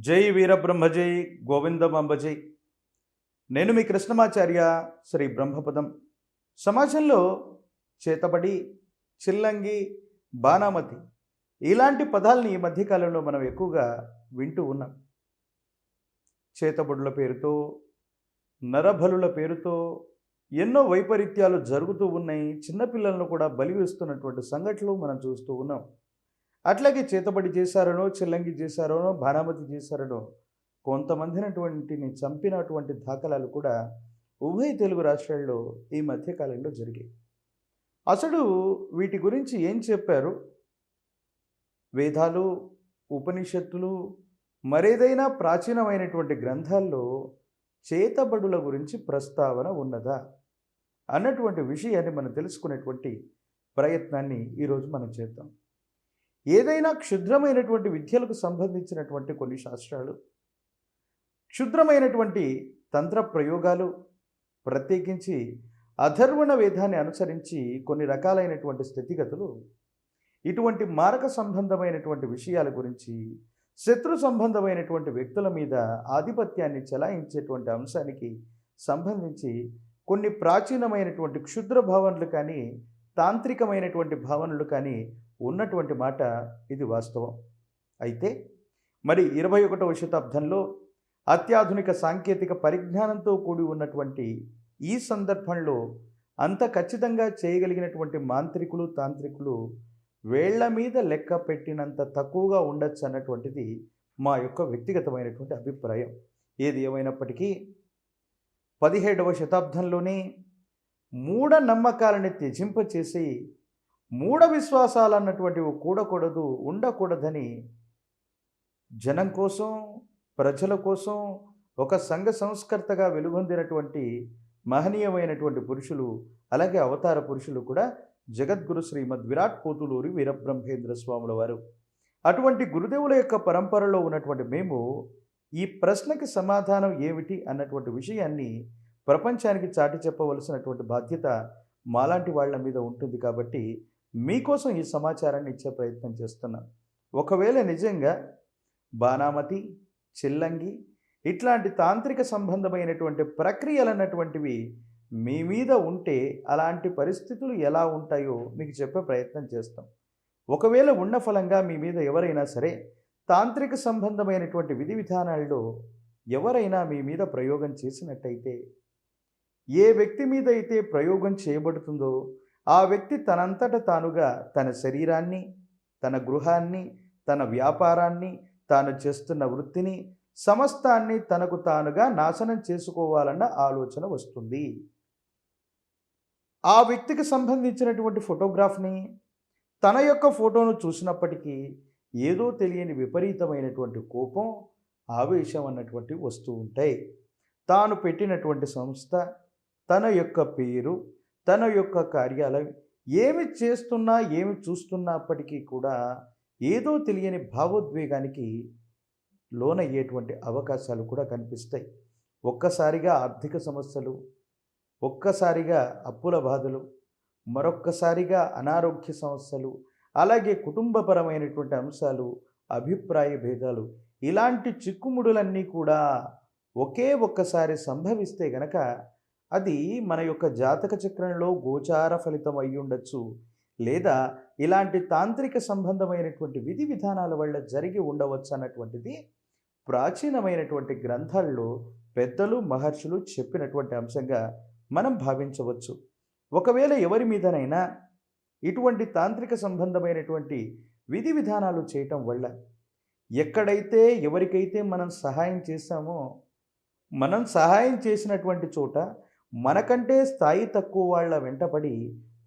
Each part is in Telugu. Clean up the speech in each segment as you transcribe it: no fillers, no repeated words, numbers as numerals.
జై వీరబ్రహ్మజై గోవిందమాంబజై. నేను మీ కృష్ణమాచార్య. శ్రీ బ్రహ్మపదం. సమాజంలో చేతబడి, చిల్లంగి, బాణామతి ఇలాంటి పదాలని ఈ మధ్యకాలంలో మనం ఎక్కువగా వింటూ ఉన్నాం. చేతబడుల పేరుతో, నరబలుల పేరుతో ఎన్నో వైపరీత్యాలు జరుగుతూ ఉన్నాయి. చిన్నపిల్లలను కూడా బలివేస్తున్నటువంటి సంఘటనలు మనం చూస్తూ ఉన్నాం. అట్లాగే చేతబడి చేశారనో, చిల్లంగి చేశారనో, బాణామతి చేశారనో కొంతమందినటువంటిని చంపినటువంటి దాఖలాలు కూడా ఉభయ తెలుగు రాష్ట్రాల్లో ఈ మధ్యకాలంలో జరిగాయి. అసలు వీటి గురించి ఏం చెప్పారు వేదాలు, ఉపనిషత్తులు, మరేదైనా ప్రాచీనమైనటువంటి గ్రంథాల్లో చేతబడుల గురించి ప్రస్తావన ఉన్నదా అన్నటువంటి విషయాన్ని మనం తెలుసుకునేటువంటి ప్రయత్నాన్ని ఈరోజు మనం చేద్దాం. ఏదైనా క్షుద్రమైనటువంటి విద్యలకు సంబంధించినటువంటి కొన్ని శాస్త్రాలు, క్షుద్రమైనటువంటి తంత్ర ప్రయోగాలు, ప్రత్యేకించి అధర్వణ వేదాన్ని అనుసరించి కొన్ని రకాలైనటువంటి స్థితిగతులు, ఇటువంటి మారక సంబంధమైనటువంటి విషయాల గురించి, శత్రు సంబంధమైనటువంటి వ్యక్తుల మీద ఆధిపత్యాన్ని చెలాయించేటువంటి అంశానికి సంబంధించి కొన్ని ప్రాచీనమైనటువంటి క్షుద్ర భావనలు కానీ, తాంత్రికమైనటువంటి భావనలు కానీ ఉన్నటువంటి మాట ఇది వాస్తవం. అయితే మరి 21వ శతాబ్దంలో అత్యాధునిక సాంకేతిక పరిజ్ఞానంతో కూడి ఉన్నటువంటి ఈ సందర్భంలో అంత ఖచ్చితంగా చేయగలిగినటువంటి మాంత్రికులు, తాంత్రికులు వేళ్ల మీద లెక్క పెట్టినంత తక్కువగా ఉండొచ్చు అన్నటువంటిది మా యొక్క వ్యక్తిగతమైనటువంటి అభిప్రాయం. ఏది ఏమైనప్పటికీ 17వ శతాబ్దంలోనే మూఢనమ్మకాలని త్యజింపచేసి మూఢ విశ్వాసాలు అన్నటువంటివి కూడకూడదు, ఉండకూడదని జనం కోసం, ప్రజల కోసం ఒక సంఘ సంస్కర్తగా వెలుగొందినటువంటి మహనీయమైనటువంటి పురుషులు, అలాగే అవతార పురుషులు కూడా జగద్గురు శ్రీమద్ విరాట్ పోతులూరి వీరబ్రహ్మేంద్ర స్వాముల వారు. అటువంటి గురుదేవుల యొక్క పరంపరలో ఉన్నటువంటి మేము ఈ ప్రశ్నకి సమాధానం ఏమిటి అన్నటువంటి విషయాన్ని ప్రపంచానికి చాటి చెప్పవలసినటువంటి బాధ్యత మాలాంటి వాళ్ళ మీద ఉంటుంది. కాబట్టి మీకోసం ఈ సమాచారాన్ని ఇచ్చే ప్రయత్నం చేస్తున్నాం. ఒకవేళ నిజంగా బాణామతి, చిల్లంగి ఇట్లాంటి తాంత్రిక సంబంధమైనటువంటి ప్రక్రియలు అన్నటువంటివి మీ మీద ఉంటే అలాంటి పరిస్థితులు ఎలా ఉంటాయో మీకు చెప్పే ప్రయత్నం చేస్తాం. ఒకవేళ ఉన్న ఫలంగా మీ మీద ఎవరైనా సరే తాంత్రిక సంబంధమైనటువంటి విధి విధానాల్లో ఎవరైనా మీ మీద ప్రయోగం చేసినట్టయితే, ఏ వ్యక్తి మీద అయితే ప్రయోగం చేయబడుతుందో ఆ వ్యక్తి తనంతట తానుగా తన శరీరాన్ని, తన గృహాన్ని, తన వ్యాపారాన్ని, తాను చేస్తున్న వృత్తిని, సమస్తాన్ని తనకు తానుగా నాశనం చేసుకోవాలన్న ఆలోచన వస్తుంది. ఆ వ్యక్తికి సంబంధించినటువంటి ఫోటోగ్రాఫ్ని, తన యొక్క ఫోటోను చూసినప్పటికీ ఏదో తెలియని విపరీతమైనటువంటి కోపం, ఆవేశం అన్నటువంటి వస్తూ ఉంటాయి. తాను పెట్టినటువంటి సంస్థ, తన యొక్క పేరు, తన యొక్క కార్యాలయం ఏమి చేస్తున్నా, ఏమి చూస్తున్నప్పటికీ కూడా ఏదో తెలియని భావోద్వేగానికి లోనయ్యేటువంటి అవకాశాలు కూడా కనిపిస్తాయి. ఒక్కసారిగా ఆర్థిక సమస్యలు, ఒక్కసారిగా అప్పుల బాధలు, మరొక్కసారిగా అనారోగ్య సమస్యలు, అలాగే కుటుంబపరమైనటువంటి అంశాలు, అభిప్రాయ భేదాలు, ఇలాంటి చిక్కుముడులన్నీ కూడా ఒకే ఒక్కసారి సంభవిస్తే గనక అది మన యొక్క జాతక చక్రంలో గోచార ఫలితం అయి ఉండొచ్చు, లేదా ఇలాంటి తాంత్రిక సంబంధమైనటువంటి విధి విధానాల వల్ల జరిగి ఉండవచ్చు అన్నటువంటిది ప్రాచీనమైనటువంటి గ్రంథాల్లో పెద్దలు, మహర్షులు చెప్పినటువంటి అంశంగా మనం భావించవచ్చు. ఒకవేళ ఎవరి మీదనైనా ఇటువంటి తాంత్రిక సంబంధమైనటువంటి విధి విధానాలు చేయటం వల్ల ఎక్కడైతే ఎవరికైతే మనం సహాయం చేశామో, మనం సహాయం చేసినటువంటి చోట మనకంటే స్థాయి తక్కువ వాళ్ళ వెంటపడి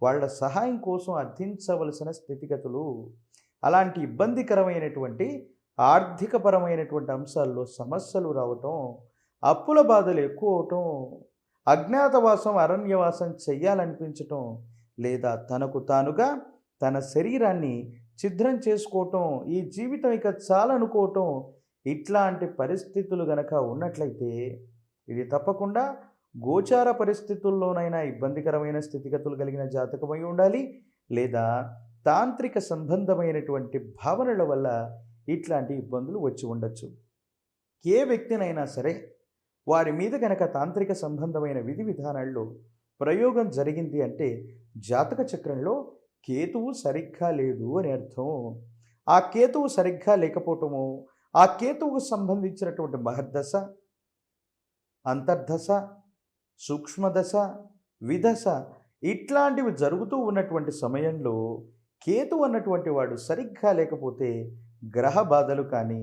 వాళ్ళ సహాయం కోసం అర్థించవలసిన స్థితిగతులు, అలాంటి ఇబ్బందికరమైనటువంటి ఆర్థికపరమైనటువంటి అంశాల్లో సమస్యలు రావటం, అప్పుల బాధలు ఎక్కువ అవటం, అజ్ఞాతవాసం, అరణ్యవాసం చెయ్యాలనిపించటం, లేదా తనకు తానుగా తన శరీరాన్ని ఛిద్రం చేసుకోవటం, ఈ జీవితం ఇక చాలనుకోవటం, ఇట్లాంటి పరిస్థితులు గనక ఉన్నట్లయితే ఇది తప్పకుండా గోచార పరిస్థితుల్లోనైనా ఇబ్బందికరమైన స్థితిగతులు కలిగిన జాతకమై ఉండాలి, లేదా తాంత్రిక సంబంధమైనటువంటి భావనల వల్ల ఇట్లాంటి ఇబ్బందులు వచ్చి ఉండొచ్చు. ఏ వ్యక్తినైనా సరే వారి మీద గనక తాంత్రిక సంబంధమైన విధి విధానాల్లో ప్రయోగం జరిగింది అంటే జాతక చక్రంలో కేతువు సరిగ్గా లేడు అని అర్థం. ఆ కేతువు సరిగ్గా లేకపోవటము, ఆ కేతువుకు సంబంధించినటువంటి మహర్దశ, అంతర్దశ, సూక్ష్మదశ, విదశ ఇట్లాంటివి జరుగుతూ ఉన్నటువంటి సమయంలో కేతు అన్నటువంటి వాడు సరిగ్గా లేకపోతే గ్రహ బాధలు కానీ,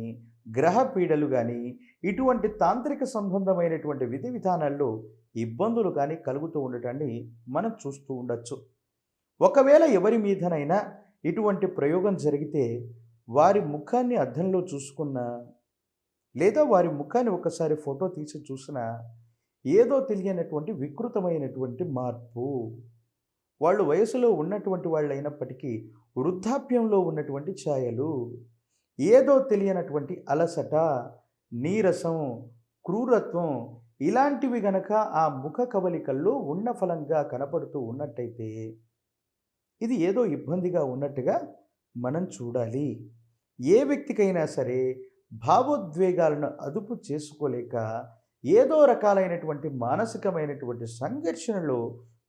గ్రహ పీడలు కానీ, ఇటువంటి తాంత్రిక సంబంధమైనటువంటి విధి విధానాల్లో ఇబ్బందులు కానీ కలుగుతూ ఉండటాన్ని మనం చూస్తూ ఉండొచ్చు. ఒకవేళ ఎవరి మీదనైనా ఇటువంటి ప్రయోగం జరిగితే వారి ముఖాన్ని అద్దంలో చూసుకున్నా, లేదా వారి ముఖాన్ని ఒకసారి ఫోటో తీసి చూసినా ఏదో తెలియనటువంటి వికృతమైనటువంటి మార్పు. వాళ్ళు వయసులో ఉన్నటువంటి వాళ్ళైనప్పటికీ వృద్ధాప్యంలో ఉన్నటువంటి ఛాయలు, ఏదో తెలియనటువంటి అలసట, నీరసం, క్రూరత్వం ఇలాంటివి గనక ఆ ముఖ కవలికల్లో ఉన్న ఫలంగా కనపడుతూ ఉన్నట్టయితే ఇది ఏదో ఇబ్బందిగా ఉన్నట్టుగా మనం చూడాలి. ఏ వ్యక్తికైనా సరే భావోద్వేగాలను అదుపు చేసుకోలేక ఏదో రకాలైనటువంటి మానసికమైనటువంటి సంఘర్షణలో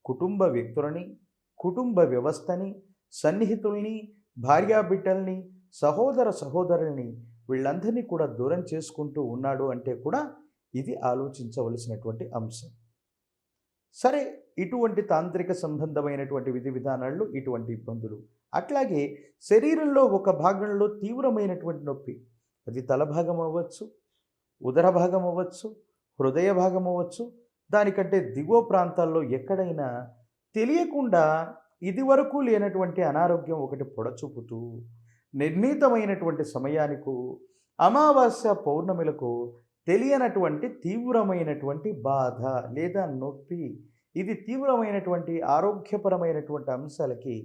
కుటుంబ వ్యక్తులని, కుటుంబ వ్యవస్థని, సన్నిహితుల్ని, భార్యాబిడ్డల్ని, సహోదర సహోదరుల్ని వీళ్ళందరినీ కూడా దూరం చేసుకుంటూ ఉన్నాడు అంటే కూడా ఇది ఆలోచించవలసినటువంటి అంశం. సరే, ఇటువంటి తాంత్రిక సంబంధమైనటువంటి విధి విధానాల్లో ఇటువంటి ఇబ్బందులు. అట్లాగే శరీరంలో ఒక భాగంలో తీవ్రమైనటువంటి నొప్పి, అది తల భాగం అవ్వచ్చు, ఉదర భాగం అవ్వచ్చు, హృదయ భాగం అవ్వచ్చు, దానికంటే దిగువ ప్రాంతాల్లో ఎక్కడైనా తెలియకుండా ఇదివరకు లేనటువంటి అనారోగ్యం ఒకటి పొడచూపుతూ నిర్ణీతమైనటువంటి సమయానికి అమావాస్య పౌర్ణమిలకు తెలియనటువంటి తీవ్రమైనటువంటి బాధ లేదా నొప్పి, ఇది తీవ్రమైనటువంటి ఆరోగ్యపరమైనటువంటి అంశాలకి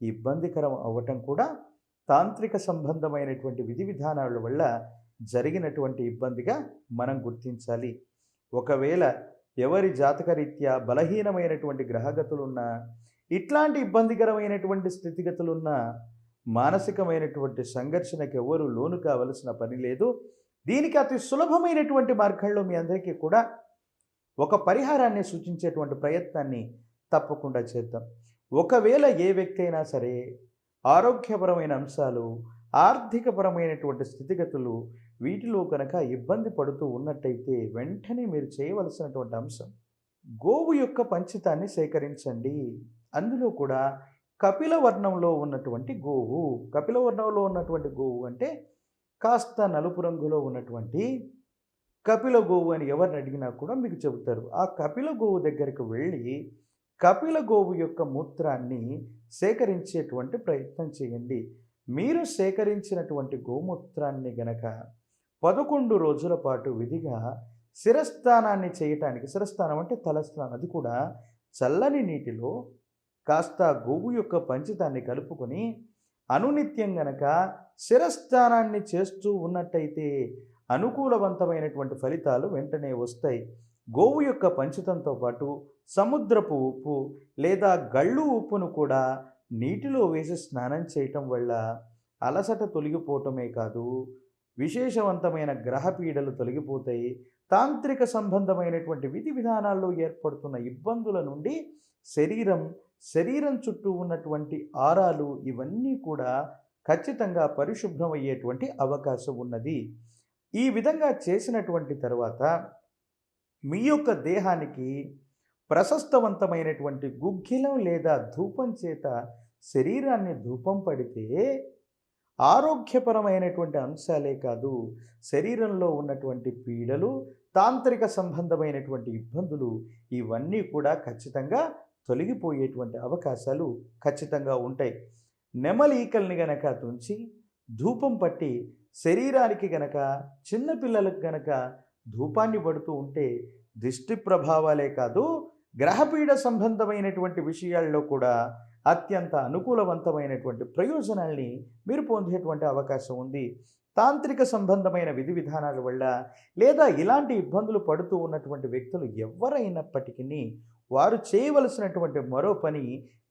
ఇబ్బందికరం అవ్వటం కూడా తాంత్రిక సంబంధమైనటువంటి విధి విధానాల వల్ల జరిగినటువంటి ఇబ్బందిగా మనం గుర్తించాలి. ఒకవేళ ఎవరి జాతకరీత్యా బలహీనమైనటువంటి గ్రహగతులున్నా, ఇట్లాంటి ఇబ్బందికరమైనటువంటి స్థితిగతులున్నా మానసికమైనటువంటి సంఘర్షణకు ఎవరు లోను కావలసిన పని లేదు. దీనికి అతి సులభమైనటువంటి మార్గంలో మీ అందరికీ కూడా ఒక పరిహారాన్ని సూచించేటువంటి ప్రయత్నాన్ని తప్పకుండా చేద్దాం. ఒకవేళ ఏ వ్యక్తి అయినా సరే ఆరోగ్యపరమైన అంశాలు, ఆర్థికపరమైనటువంటి స్థితిగతులు వీటిలో కనుక ఇబ్బంది పడుతూ ఉన్నట్టయితే వెంటనే మీరు చేయవలసినటువంటి అంశం గోవు యొక్క పంచితాన్ని సేకరించండి. అందులో కూడా కపిల వర్ణంలో ఉన్నటువంటి గోవు. కపిల వర్ణంలో ఉన్నటువంటి గోవు అంటే కాస్త నలుపు రంగులో ఉన్నటువంటి కపిల గోవు అని ఎవరిని అడిగినా కూడా మీకు చెబుతారు. ఆ కపిల గోవు దగ్గరికి వెళ్ళి కపిల గోవు యొక్క మూత్రాన్ని సేకరించేటువంటి ప్రయత్నం చేయండి. మీరు సేకరించినటువంటి గోమూత్రాన్ని గనక 11 రోజుల పాటు విధిగా శిరస్థానాన్ని చేయటానికి, శిరస్థానం అంటే తలస్థానం, అది కూడా చల్లని నీటిలో కాస్త గోవు యొక్క పంచితాన్ని కలుపుకొని అనునిత్యం గనక శిరస్థానాన్ని చేస్తూ ఉన్నట్టయితే అనుకూలవంతమైనటువంటి ఫలితాలు వెంటనే వస్తాయి. గోవు యొక్క పంచితంతో పాటు సముద్రపు ఉప్పు లేదా గళ్ళు ఉప్పును కూడా నీటిలో వేసి స్నానం చేయటం వల్ల అలసట తొలగిపోవటమే కాదు, విశేషవంతమైన గ్రహపీడలు తొలగిపోతాయి. తాంత్రిక సంబంధమైనటువంటి విధి విధానాల్లో ఏర్పడుతున్న ఇబ్బందుల నుండి శరీరం చుట్టూ ఉన్నటువంటి ఆరాలు ఇవన్నీ కూడా ఖచ్చితంగా పరిశుభ్రం అయ్యేటువంటి అవకాశం ఉన్నది. ఈ విధంగా చేసినటువంటి తర్వాత మీ యొక్క దేహానికి ప్రశస్తవంతమైనటువంటి గుగ్గిలం లేదా ధూపం చేత శరీరాన్ని ధూపం పడితే ఆరోగ్యపరమైనటువంటి అంశాలే కాదు, శరీరంలో ఉన్నటువంటి పీడలు, తాంత్రిక సంబంధమైనటువంటి ఇబ్బందులు ఇవన్నీ కూడా ఖచ్చితంగా తొలగిపోయేటువంటి అవకాశాలు ఖచ్చితంగా ఉంటాయి. నెమలీకల్ని గనక తుంచి ధూపం పట్టి శరీరానికి గనక, చిన్నపిల్లలకు గనక ధూపాన్ని పడుతూ ఉంటే దిష్టి ప్రభావాలే కాదు, గ్రహపీడ సంబంధమైనటువంటి విషయాల్లో కూడా అత్యంత అనుకూలవంతమైనటువంటి ప్రయోజనాల్ని మీరు పొందేటువంటి అవకాశం ఉంది. తాంత్రిక సంబంధమైన విధి విధానాల వల్ల లేదా ఇలాంటి ఇబ్బందులు పడుతూ ఉన్నటువంటి వ్యక్తులు ఎవరైనప్పటికీ వారు చేయవలసినటువంటి మరో పని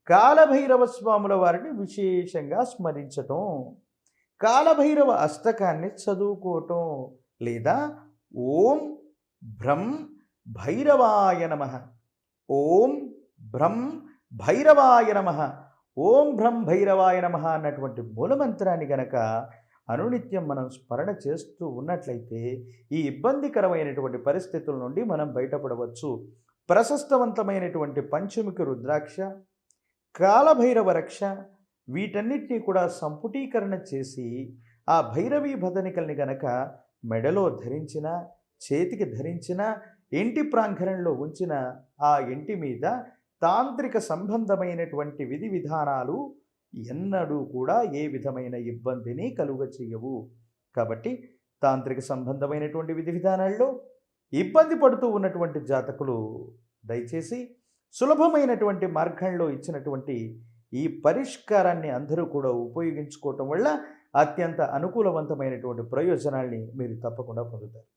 కాలభైరవ స్వాముల వారిని విశేషంగా స్మరించటం, కాలభైరవ అష్టకాన్ని చదువుకోవటం లేదా ఓం భ్రం భైరవాయ నమః. ఓం భ్రం భైరవాయ నమః. ఓం భ్రం భైరవాయ నమః అన్నటువంటి మూలమంత్రాన్ని గనక అనునిత్యం మనం స్మరణ చేస్తూ ఉన్నట్లయితే ఈ ఇబ్బందికరమైనటువంటి పరిస్థితుల నుండి మనం బయటపడవచ్చు. ప్రశస్తవంతమైనటువంటి పంచముఖి రుద్రాక్ష, కాలభైరవ రక్ష వీటన్నిటినీ కూడా సంపుటీకరణ చేసి ఆ భైరవీ భదనికల్ని గనక మెడలో ధరించిన, చేతికి ధరించిన, ఇంటి ప్రాంగణంలో ఉంచిన ఆ ఇంటి మీద తాంత్రిక సంబంధమైనటువంటి విధి విధానాలు ఎన్నడూ కూడా ఏ విధమైన ఇబ్బందిని కలుగ చేయవు. కాబట్టి తాంత్రిక సంబంధమైనటువంటి విధి విధానాల్లో ఇబ్బంది పడుతూ ఉన్నటువంటి జాతకులు దయచేసి సులభమైనటువంటి మార్గంలో ఇచ్చినటువంటి ఈ పరిష్కారాన్ని అందరూ కూడా ఉపయోగించుకోవటం వల్ల అత్యంత అనుకూలవంతమైనటువంటి ప్రయోజనాల్ని మీరు తప్పకుండా పొందుతారు.